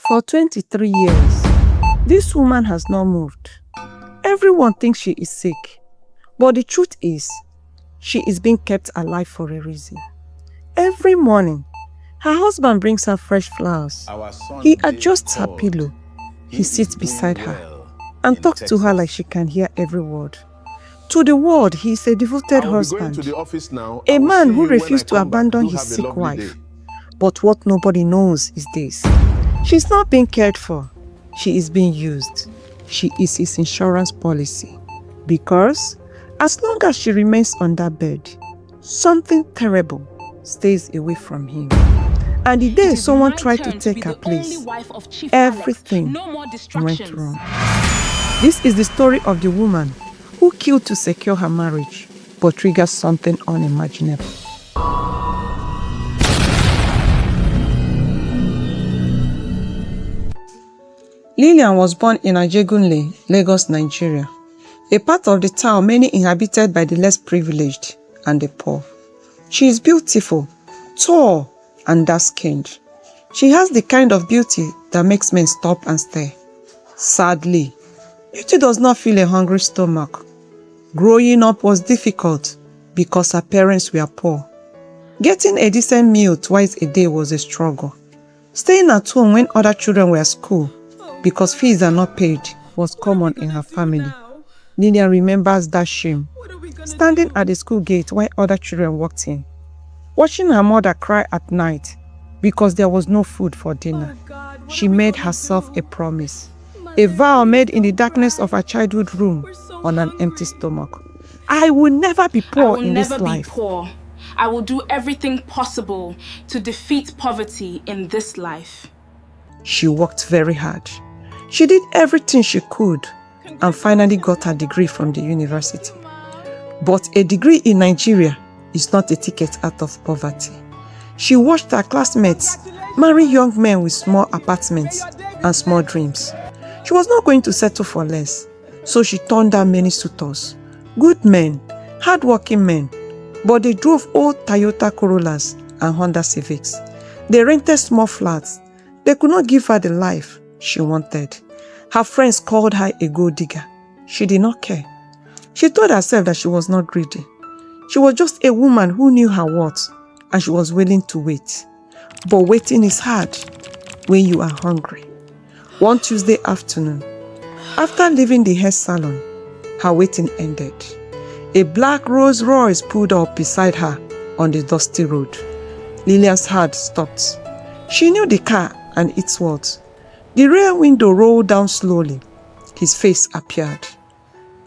For 23 years, this woman has not moved. Everyone thinks she is sick, but the truth is, she is being kept alive for a reason. Every morning, her husband brings her fresh flowers. He adjusts her pillow. He sits beside her and talks to her like she can hear every word. To the world, he is a devoted husband, a man who refused to abandon his sick wife. But what nobody knows is this: she's not being cared for. She is being used. She is his insurance policy. Because as long as she remains on that bed, something terrible stays away from him. And the day someone tried to take her place, everything went wrong. This is the story of the woman who killed to secure her marriage, but triggered something unimaginable. Lillian was born in Ajegunle, Lagos, Nigeria, a part of the town mainly inhabited by the less privileged and the poor. She is beautiful, tall, and dark-skinned. She has the kind of beauty that makes men stop and stare. Sadly, beauty does not fill a hungry stomach. Growing up was difficult because her parents were poor. Getting a decent meal twice a day was a struggle. Staying at home when other children were at school because fees are not paid was common in her family. Lillian remembers that shame, standing at the school gate while other children walked in, watching her mother cry at night because there was no food for dinner. She made herself a promise, a vow made in the darkness of her childhood room on an empty stomach. I will never be poor in this life. I will do everything possible to defeat poverty in this life. She worked very hard. She did everything she could and finally got her degree from the university. But a degree in Nigeria is not a ticket out of poverty. She watched her classmates marry young men with small apartments and small dreams. She was not going to settle for less, so she turned down many suitors. Good men, hard-working men, but they drove old Toyota Corollas and Honda Civics. They rented small flats. They could not give her the life she wanted. Her friends called her a gold digger. She did not care. She told herself that she was not greedy. She was just a woman who knew her worth, and she was willing to wait. But waiting is hard when you are hungry. One Tuesday afternoon, after leaving the hair salon, her waiting ended. A black Rolls Royce pulled up beside her on the dusty road. Lillian's heart stopped. She knew the car and its words. The rear window rolled down slowly. His face appeared.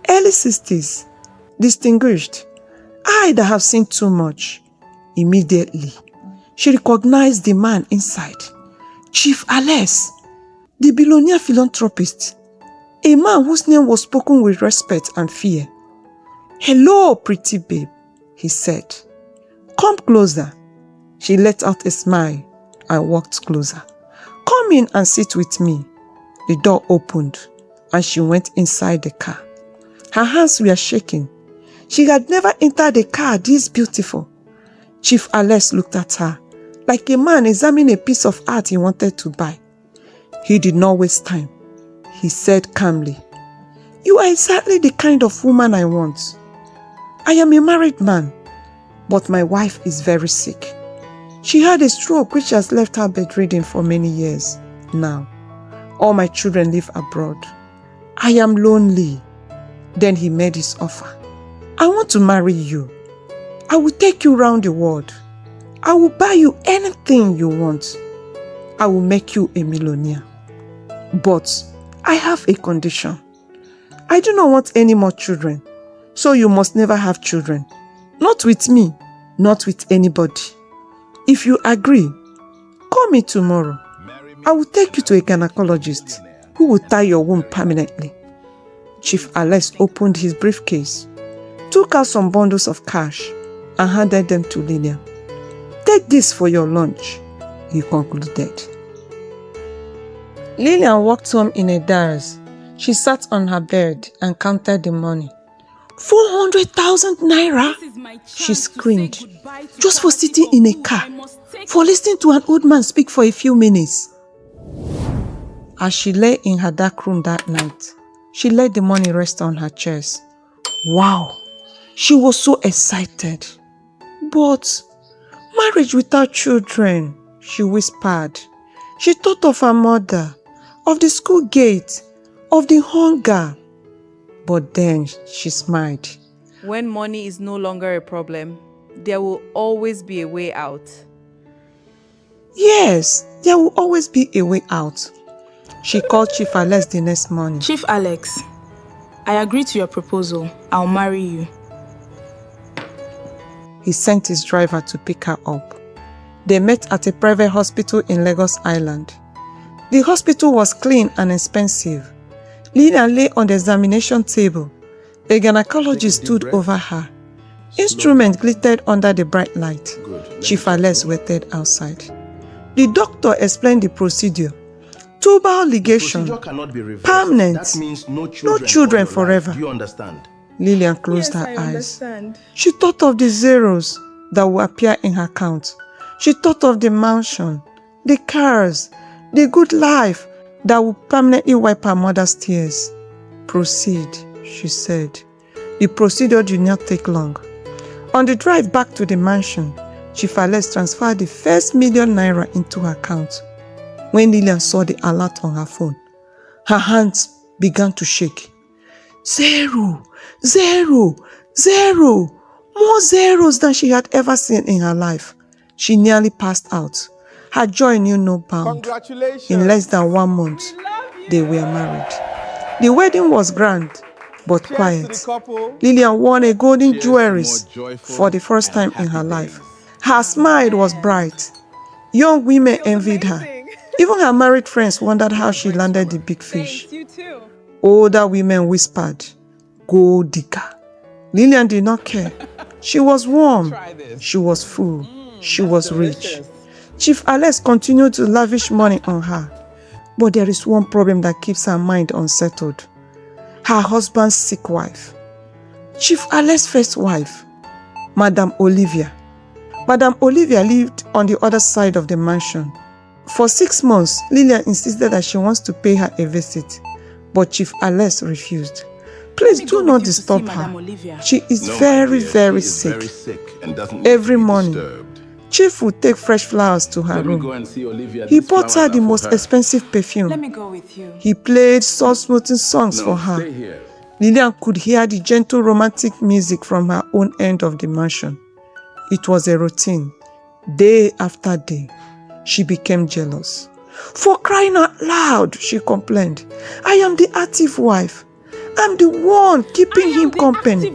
Early 60s, distinguished. I that have seen too much. Immediately, she recognized the man inside. Chief Alex, the billionaire philanthropist. A man whose name was spoken with respect and fear. Hello, pretty babe, he said. Come closer. She let out a smile and walked closer. Come in and sit with me. The door opened and she went inside the car. Her hands were shaking. She had never entered a car this beautiful. Chief Alex looked at her like a man examining a piece of art he wanted to buy. He did not waste time. He said calmly, "You are exactly the kind of woman I want. I am a married man, but my wife is very sick. She had a stroke which has left her bedridden for many years now. All my children live abroad. I am lonely." Then he made his offer. "I want to marry you. I will take you round the world. I will buy you anything you want. I will make you a millionaire. But I have a condition. I do not want any more children, so you must never have children. Not with me, not with anybody. If you agree, call me tomorrow. I will take you to a gynecologist who will tie your womb permanently." Chief Alex opened his briefcase, took out some bundles of cash, and handed them to Lillian. "Take this for your lunch," he concluded. Lillian walked home in a daze. She sat on her bed and counted the money. 400,000 naira? She screamed. Just for sitting in a car, for listening to an old man speak for a few minutes. As she lay in her dark room that night, she let the money rest on her chest. Wow, she was so excited. But marriage without children, she whispered. She thought of her mother, of the school gate, of the hunger. But then she smiled. When money is no longer a problem, there will always be a way out. Yes, there will always be a way out. She called Chief Alex the next morning. Chief Alex, I agree to your proposal. I'll marry you. He sent his driver to pick her up. They met at a private hospital in Lagos Island. The hospital was clean and expensive. Lillian lay on the examination table. A gynecologist stood over her. Instruments glittered under the bright light. Chief Alex waited outside. The doctor explained the procedure. Tubal ligation, permanent, that means no children forever. Do you understand? Lillian closed her eyes. She thought of the zeros that would appear in her account. She thought of the mansion, the cars, the good life that would permanently wipe her mother's tears. Proceed, she said. The procedure did not take long. On the drive back to the mansion, Chief Alex transferred the first ₦1,000,000 into her account. When Lillian saw the alert on her phone, her hands began to shake. Zero, zero, zero, more zeros than she had ever seen in her life. She nearly passed out. Her joy knew no bound. Congratulations. In less than 1 month, they were married. The wedding was grand, but Cheers quiet. to the couple. Lillian wore a golden Cheers to jewelries more joyful for the first time and in her happy life. days. Her smile was bright. Young women envied her. Even her married friends wondered how she landed the big fish. You too. Older women whispered, "Gold digger." Lillian did not care. She was warm. Try this. She was full. She was rich. delicious. Chief Alex continued to lavish money on her. But there is one problem that keeps her mind unsettled. Her husband's sick wife. Chief Alex's first wife, Madame Olivia. Madame Olivia lived on the other side of the mansion. For 6 months, Lillian insisted that she wants to pay her a visit, but Chief Alex refused. Please do not disturb her. She is No, my very, dear, very she is sick. very sick and doesn't need Every to be morning, disturbed. Chief would take fresh flowers to her Let me room. go and see Olivia. He These bought her flowers the are for most her. expensive perfume. Let me go with you. He played soft-smoothing songs No, for her. stay here. Lillian could hear the gentle romantic music from her own end of the mansion. It was a routine. Day after day, she became jealous. For crying out loud, she complained. I am the active wife. I'm the one keeping him company.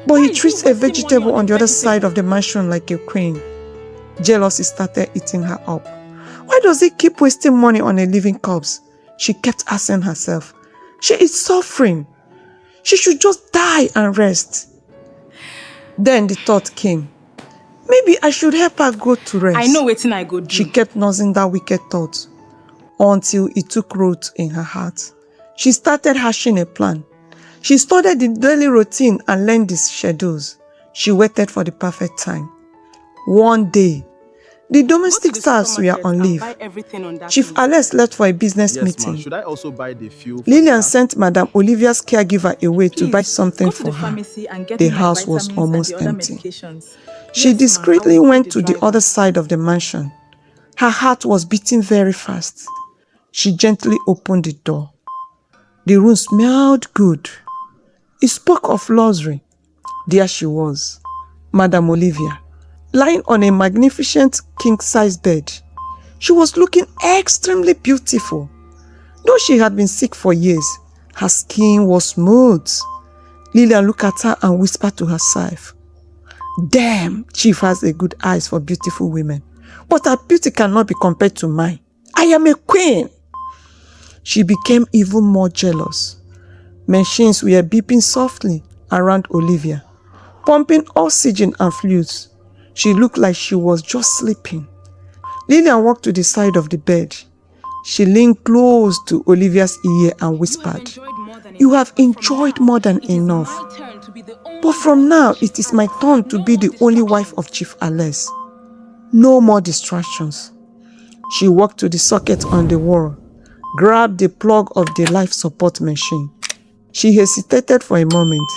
But he treats a vegetable on the other side of the mansion like a queen. Jealousy started eating her up. Why does he keep wasting money on a living corpse? She kept asking herself. She is suffering. She should just die and rest. Then the thought came. Maybe I should help her go to rest. I know wetin I go do. She kept nursing that wicked thought until it took root in her heart. She started hashing a plan. She studied the daily routine and learned the schedules. She waited for the perfect time. One day, the domestic staffs were on leave. Chief Alex left for a business Yes, meeting. ma'am. Should I also buy the fuel? for Lillian the car? sent Madame Olivia's caregiver away to buy something for her. The house was almost empty. She discreetly went to the other side of the mansion. Her heart was beating very fast. She gently opened the door. The room smelled good. It spoke of luxury. There she was, Madame Olivia, lying on a magnificent king-size bed. She was looking extremely beautiful. Though she had been sick for years, her skin was smooth. Lillian looked at her and whispered to herself, "Damn, Chief has a good eyes for beautiful women. But her beauty cannot be compared to mine. I am a queen." She became even more jealous. Machines were beeping softly around Olivia, pumping oxygen and fluids. She looked like she was just sleeping. Lillian walked to the side of the bed. She leaned close to Olivia's ear and whispered, "You have enjoyed more than enough. But from now, it is my turn to be the only wife of Chief Alex. No more distractions." She walked to the socket on the wall. grabbed the plug of the life support machine. She hesitated for a moment,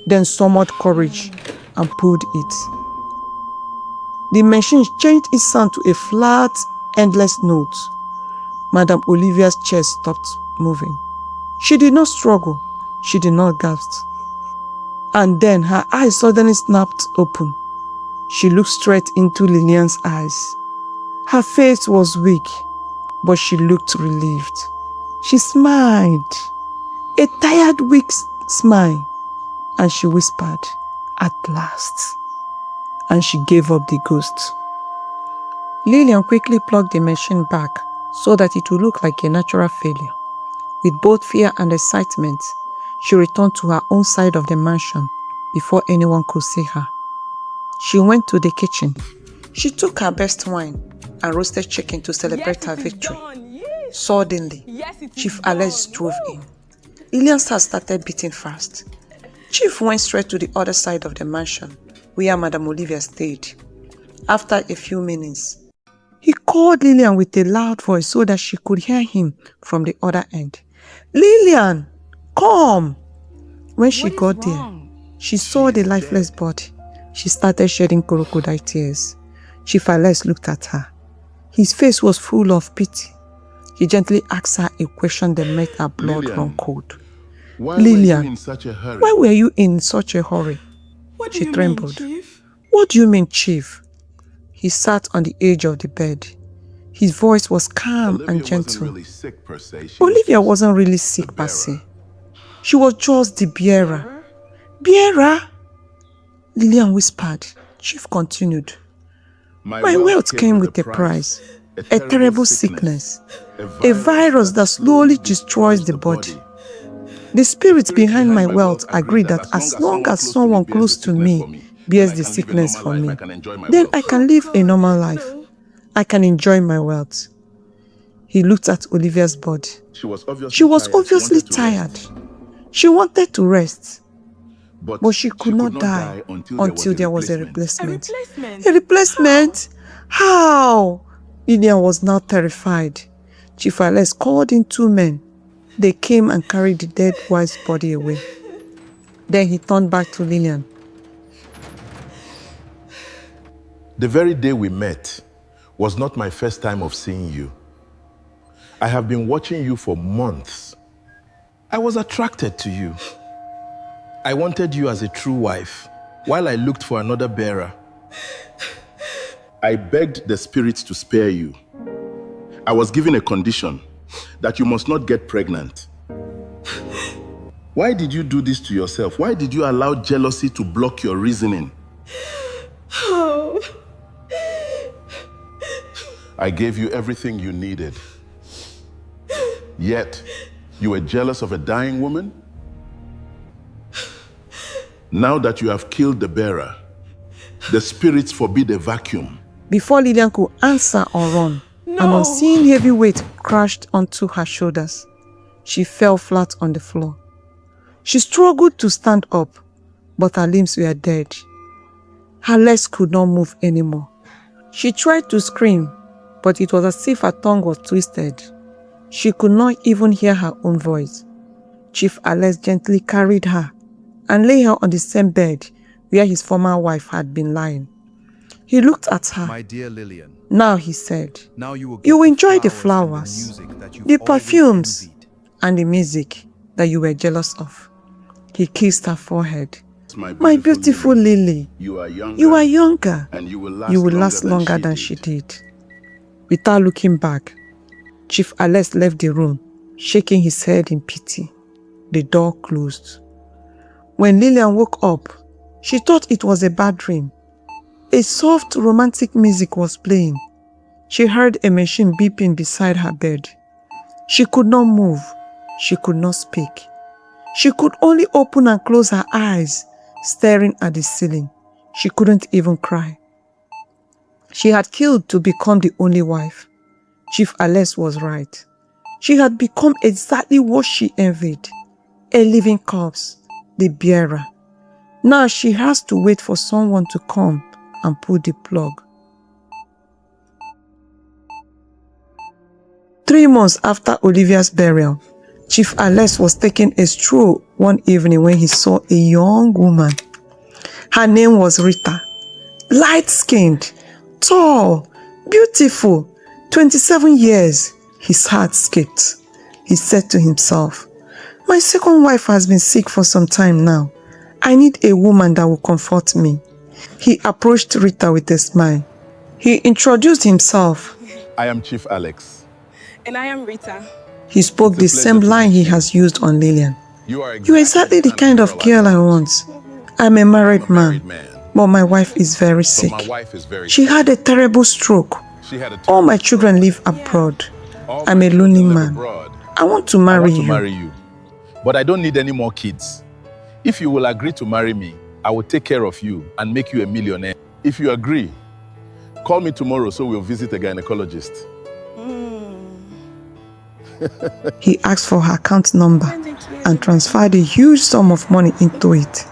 then summoned courage and pulled it. The machine changed its sound to a flat, endless note. Madame Olivia's chest stopped moving. She did not struggle. She did not gasp. And then her eyes suddenly snapped open. She looked straight into Lillian's eyes. Her face was weak, but she looked relieved. She smiled, a tired, weak smile, and she whispered, "At last." And she gave up the ghost. Lillian quickly plugged the machine back so that it would look like a natural failure. With both fear and excitement, she returned to her own side of the mansion before anyone could see her. She went to the kitchen. She took her best wine and roasted chicken to celebrate her victory. Suddenly, Chief Alex drove in. Lillian's heart started beating fast. Chief went straight to the other side of the mansion, where Madame Olivia stayed. After a few minutes, he called Lillian with a loud voice so that she could hear him from the other end. "Lillian, come!" When she got there, she saw the lifeless body. She started shedding crocodile tears. Chief Alex looked at her. His face was full of pity. He gently asked her a question that made her blood run cold. "Lillian, why were you in such a hurry?" She trembled. "What do you mean, Chief?" He sat on the edge of the bed. His voice was calm and gentle. Olivia wasn't really sick per se. She was just the bearer. "Bearer?" Lillian whispered. Chief continued. "My wealth came with a price, a terrible sickness, a virus that slowly destroys the body. The spirits behind my wealth agreed that as long as someone close to me bears the sickness for me, then I can live a normal life. I can enjoy my wealth." He looked at Olivia's body. She was obviously tired. She wanted to rest, but she could not die until there was a replacement. A replacement? How? Lillian was now terrified. Chief Alex called in 2 men. They came and carried the dead wife's body away. Then he turned back to Lillian. The very day we met was not my first time of seeing you. I have been watching you for months. I was attracted to you. I wanted you as a true wife while I looked for another bearer. I begged the spirits to spare you. I was given a condition that you must not get pregnant. Why did you do this to yourself? Why did you allow jealousy to block your reasoning? Oh. I gave you everything you needed. Yet, you were jealous of a dying woman? Now that you have killed the bearer, the spirits forbid a vacuum. Before Lillian could answer or run, an unseen heavy weight crashed onto her shoulders. She fell flat on the floor. She struggled to stand up, but her limbs were dead. Her legs could not move anymore. She tried to scream, but it was as if her tongue was twisted. She could not even hear her own voice. Chief Alex gently carried her and laid her on the same bed where his former wife had been lying. He looked at her. "My dear Lillian, Now he said, now you will enjoy the flowers, the perfumes, and the music that you were jealous of." He kissed her forehead. My beautiful Lily, You are younger, and you will last longer than she did. Without looking back, Chief Alex left the room, shaking his head in pity. The door closed. When Lillian woke up, she thought it was a bad dream. A soft romantic music was playing. She heard a machine beeping beside her bed. She could not move. She could not speak. She could only open and close her eyes, staring at the ceiling. She couldn't even cry. She had killed to become the only wife. Chief Alex was right. She had become exactly what she envied. A living corpse, the bearer. Now she has to wait for someone to come and pull the plug. 3 months after Olivia's burial, Chief Alex was taking a stroll one evening when he saw a young woman. Her name was Rita. Light-skinned, tall, beautiful, 27 years. His heart skipped. He said to himself, "My second wife has been sick for some time now. I need a woman that will comfort me." He approached Rita with a smile. He introduced himself. I am Chief Alex. And I am Rita. He spoke the same line he has used on Lillian. You're "You're exactly the kind of girl I want. I'm a married man, but my wife is very sick. She had a terrible stroke. All my children live abroad. I'm a lonely man. I want to marry you. But I don't need any more kids. If you will agree to marry me, I will take care of you and make you a millionaire. If you agree, call me tomorrow so we'll visit a gynecologist." He asked for her account number and transferred a huge sum of money into it.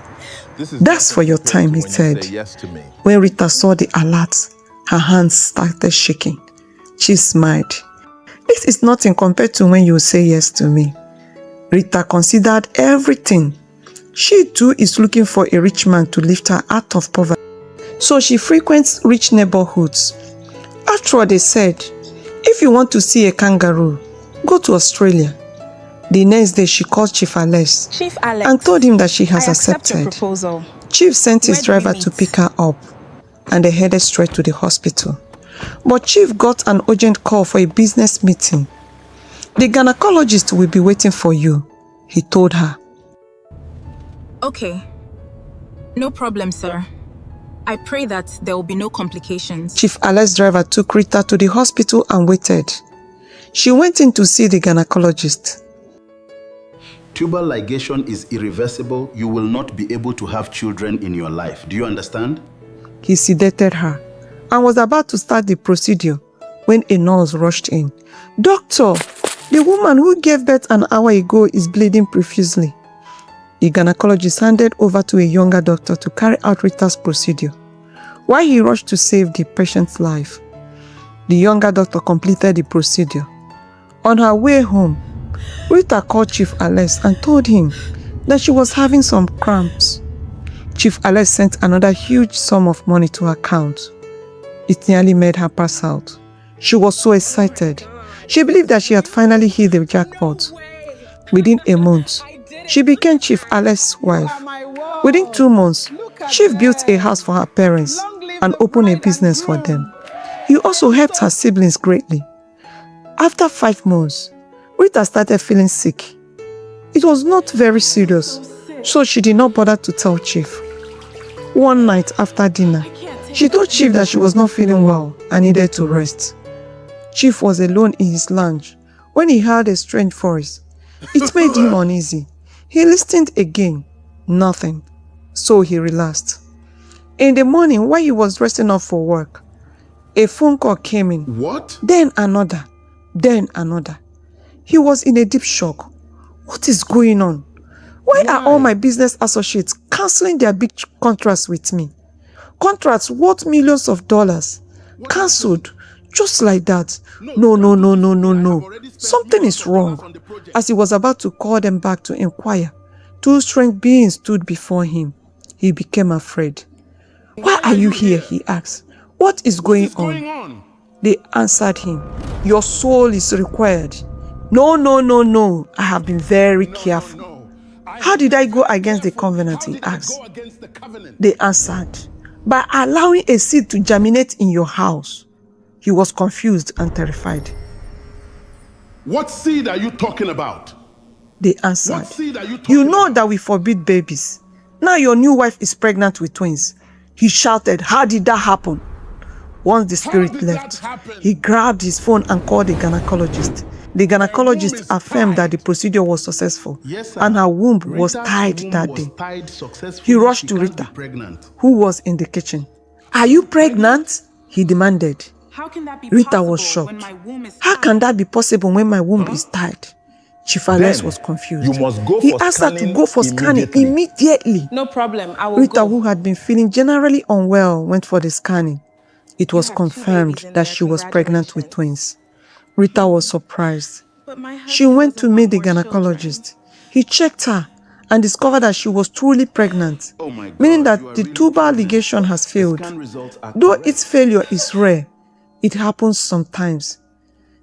"That's for your time," he said. When Rita saw the alert, her hands started shaking. She smiled. "This is nothing compared to when you say yes to me." Rita considered everything. She too is looking for a rich man to lift her out of poverty. So she frequents rich neighborhoods. After all, they said, if you want to see a kangaroo, go to Australia. The next day, she called Chief Alex and told him that she has accepted. Proposal. Chief sent his Where do driver we to meet? pick her up, and they headed straight to the hospital. But Chief got an urgent call for a business meeting. "The gynecologist will be waiting for you," he told her. Okay. No problem, sir. I pray that there will be no complications. Chief Alex's driver took Rita to the hospital and waited. She went in to see the gynecologist. Tubal ligation is irreversible. You will not be able to have children in your life. Do you understand? He sedated her and was about to start the procedure when a nurse rushed in. "Doctor, the woman who gave birth an hour ago is bleeding profusely." The gynecologist handed over to a younger doctor to carry out Rita's procedure, while he rushed to save the patient's life. The younger doctor completed the procedure. On her way home, Rita called Chief Alex and told him that she was having some cramps. Chief Alex sent another huge sum of money to her account. It nearly made her pass out. She was so excited. She believed that she had finally hit the jackpot. Within a month, she became Chief Alex's wife. Within 2 months, Chief built a house for her parents and opened a business for them. He also helped her siblings greatly. After 5 months, Rita started feeling sick. It was not very serious, so she did not bother to tell Chief. One night after dinner, she told Chief that she was not feeling well and needed to rest. Chief was alone in his lounge when he heard a strange voice. It made him uneasy. He listened again. Nothing. So he relaxed. In the morning, while he was dressing up for work, a phone call came in. What? Then another. Then another. He was in a deep shock. What is going on? Why are all my business associates cancelling their big contracts with me? Contracts worth millions of dollars. Cancelled. Just like that. No. Something is wrong. As he was about to call them back to inquire, 2 strange beings stood before him. He became afraid. "Why are you here?" he asked. "What is going on?" They answered him. "Your soul is required." No. I have been very careful. "How did I go against the covenant?" he asked. They answered, "By allowing a seed to germinate in your house." He was confused and terrified. What seed are you talking about? They answered, What seed are you talking "You know about? that we forbid babies. Now your new wife is pregnant with twins." He shouted, "How did that happen?" Once the spirit did left, that happen? he grabbed his phone and called the gynecologist. The gynecologist affirmed that the procedure was successful, Yes, sir. and her womb was Rita's tied womb that was day. tied successfully. He rushed She to can't be Rita, pregnant. who was in the kitchen. "Are you pregnant?" he demanded. How can that be Rita possible was when shocked. my womb is "How tied?" can that be possible when my womb is tied?" Chief Alex Then was confused. you must go He for asked her to scanning go for scanning immediately. immediately. No problem. I will Rita, go. who had been feeling generally unwell, went for the scanning. It was have 2 confirmed babies in that there. she was pregnant with twins. Rita was surprised. But my She husband went to doesn't meet the want more children. gynecologist. He checked her and discovered that she was truly pregnant, Oh my God, meaning you that are the really tubal pregnant. ligation has The failed. scan results are Though correct. its failure is rare, it happens sometimes.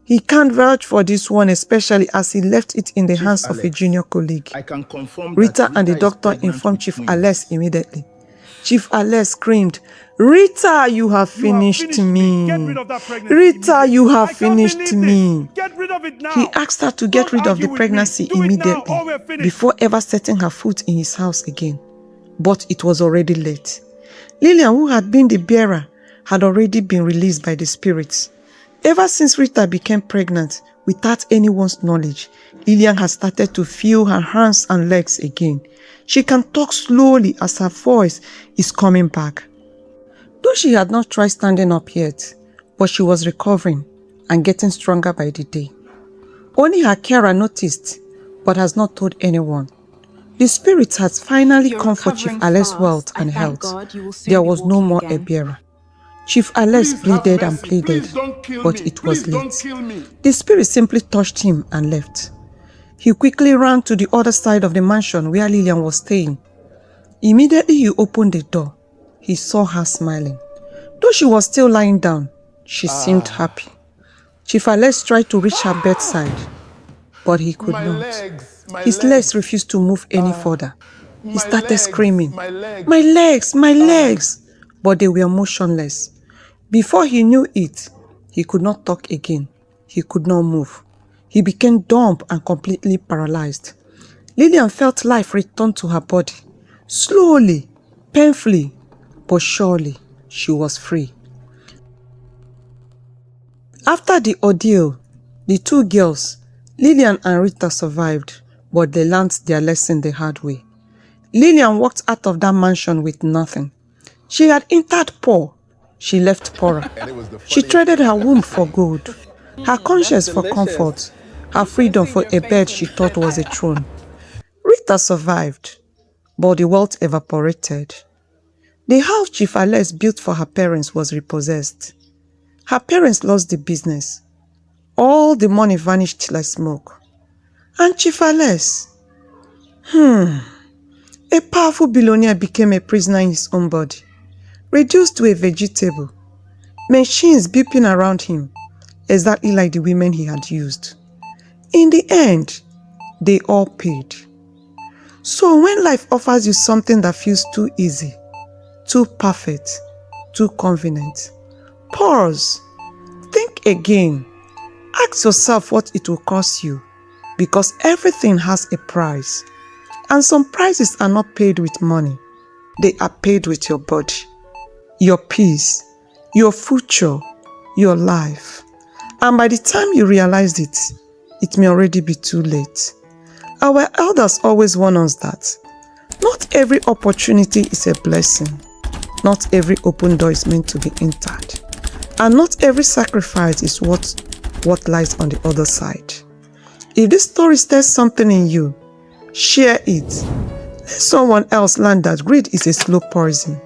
He can't vouch for this one, especially as he left it in the Chief hands of a Alex, junior colleague. I can confirm Rita that and the is doctor pregnant informed with Chief twins. Alex immediately. Chief Alex screamed, "Rita, you have finished me. Get rid of that pregnancy Rita, you immediately. have I can't finished believe me." this. Get rid of it now. He asked her to get Don't rid of the argue with me. pregnancy Do it now, immediately or we're finished. before ever setting her foot in his house again. But it was already late. Lillian, who had been the bearer, had already been released by the spirits. Ever since Rita became pregnant, without anyone's knowledge, Lillian had started to feel her hands and legs again. She can talk slowly as her voice is coming back. Though she had not tried standing up yet, but she was recovering and getting stronger by the day. Only her carer noticed, but has not told anyone. The spirit has finally You're come for Chief recovering Alex's fast. wealth I and thank health. God you will soon There be was no walking more a again. bearer. Chief Alex Please have pleaded and mercy. pleaded, Please don't kill but me. it was Please don't late. kill me. The spirit simply touched him and left. He quickly ran to the other side of the mansion where Lillian was staying. Immediately he opened the door. He saw her smiling. Though she was still lying down, she seemed happy. Chief Alex tried to reach her bedside, but he could My not. legs, my His legs refused to move any further. He my started legs, screaming, my legs. "My legs, my legs!" But they were motionless. Before he knew it, he could not talk again. He could not move. He became dumb and completely paralyzed. Lillian felt life return to her body. Slowly, painfully, but surely, she was free. After the ordeal, the two girls, Lillian and Rita, survived, but they learned their lesson the hard way. Lillian walked out of that mansion with nothing. She had entered poor. She left poorer. She traded her womb for gold, her conscience for comfort, her freedom for a bed she thought was a throne. Rita survived, but the wealth evaporated. The house Chief Alex built for her parents was repossessed. Her parents lost the business. All the money vanished like smoke. And Chief Alex, a powerful billionaire, became a prisoner in his own body, reduced to a vegetable, machines beeping around him, exactly like the women he had used. In the end, they all paid. So when life offers you something that feels too easy, too perfect, too convenient, pause, think again, ask yourself what it will cost you, because everything has a price. And some prices are not paid with money. They are paid with your body, your peace, your future, your life. And by the time you realize it, it may already be too late. Our elders always warn us that not every opportunity is a blessing. Not every open door is meant to be entered. And not every sacrifice is what lies on the other side. If this story stirs something in you, share it. Let someone else learn that greed is a slow poison.